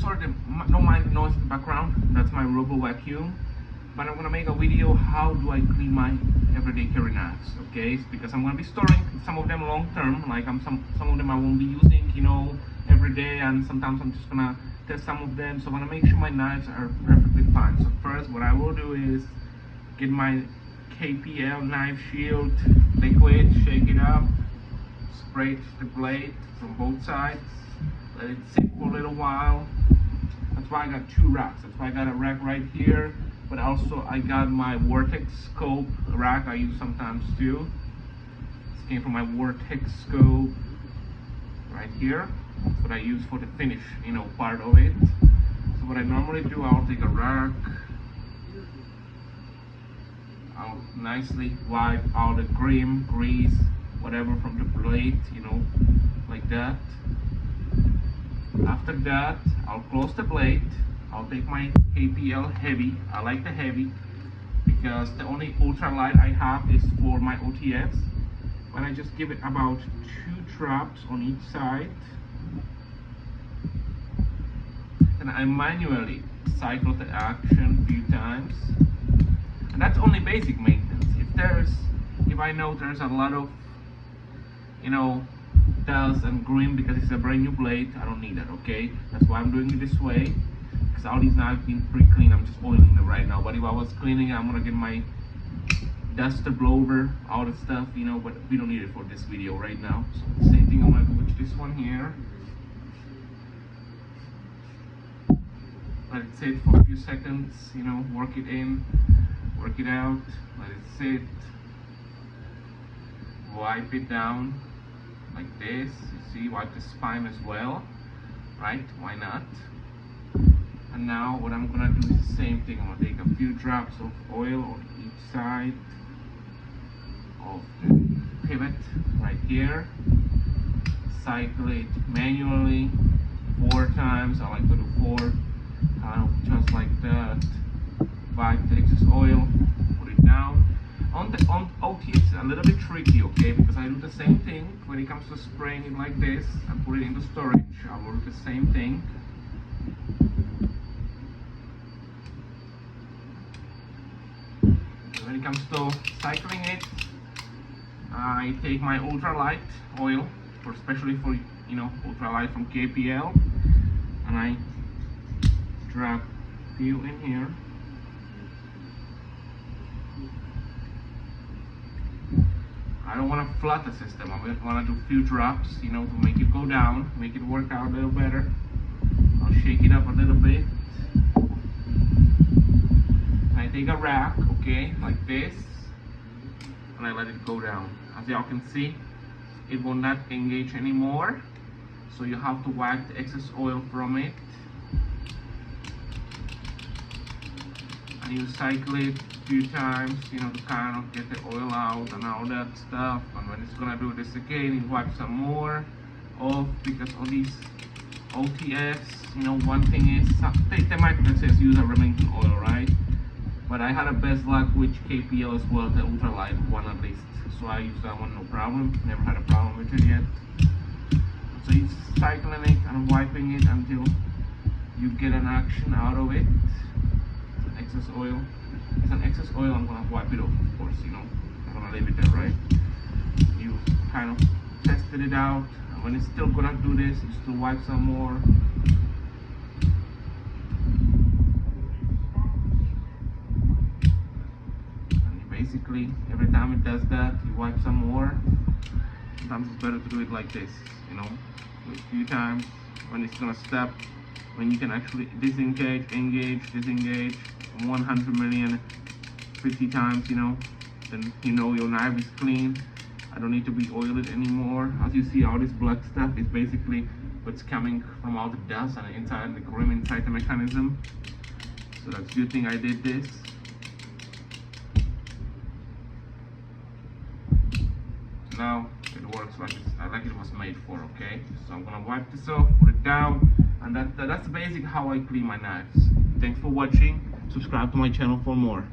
sorry, don't mind the noise in the background. That's my Robo Vacuum. But I'm gonna make a video how do I clean my everyday carry knives, okay? Because I'm gonna be storing some of them long term, like some of them I won't be using, you know, every day, and sometimes I'm just gonna test some of them. So I wanna make sure my knives are perfectly fine. So first, what I will do is get my KPL knife shield liquid, shake it up, spray the blade from both sides, let it sit for a little while. That's why I got two racks. That's why I got a rack right here, but also I got my Vortex scope rack I use sometimes too. This came from my Vortex scope right here. That's what I use for the finish, you know, part of it. So what I normally do, I'll take a rack, I'll nicely wipe all the grime, grease, whatever from the blade, you know, like that. After that, I'll close the blade. I'll take my KPL heavy. I like the heavy because the only ultralight I have is for my OTFs. But I just give it about 2 drops on each side. And I manually cycle the action a few times. And that's only basic maintenance. If I know there's a lot of, you know, dust and grime because it's a brand new blade, I don't need that, okay? That's why I'm doing it this way, because all these knives been pre-cleaned. I'm just oiling them right now. But if I was cleaning, I'm gonna get my duster blower, all the stuff, you know, but we don't need it for this video right now. So the same thing I'm gonna do with this one here. Let it sit for a few seconds, you know, work it in, work it out, let it sit, wipe it down like this. You see, wipe the spine as well, right? Why not? And now what I'm gonna do is the same thing. I'm gonna take a few drops of oil on each side of the pivot right here, cycle it manually 4 times. I like to do 4, just like that. Wipe the excess oil, put it down. On OTS, it's a little bit tricky, okay, because I do the same thing when it comes to spraying it like this and put it into storage. I will do the same thing. And when it comes to cycling it, I take my ultralight oil, especially for, you know, ultralight from KPL, and I drop a few in here. I don't want to flood the system. I want to do a few drops, you know, to make it go down, make it work out a little better. I'll shake it up a little bit. And I take a rack, okay, like this, and I let it go down. As y'all can see, it will not engage anymore. So you have to wipe the excess oil from it. And you cycle it a few times, you know, to kind of get the oil out and all that stuff. And when it's gonna do this again, you wipe some more off, because all these OTFs, you know, one thing is they might just use a Remington oil, right? But I had a best luck with KPL as well, the ultralight one at least. So I use that one no problem. Never had a problem with it yet. So you're cycling it and wiping it until you get an action out of it. Excess oil. It's an excess oil, I'm gonna wipe it off, of course, you know. I'm gonna leave it there, right? You kind of tested it out, and when it's still gonna do this, you still wipe some more. And basically, every time it does that, you wipe some more. Sometimes it's better to do it like this, you know, do it a few times. When it's gonna stop, when you can actually disengage, engage, disengage 100 million 50 times, you know, then you know your knife is clean. I don't need to be oiled anymore. As you see, all this black stuff is basically what's coming from all the dust and inside the grime inside the mechanism. So that's a good thing I did this. Now it works like it was made for, okay? So I'm gonna wipe this off, put it down, and that's basic how I clean my knives. Thanks for watching. Subscribe to my channel for more.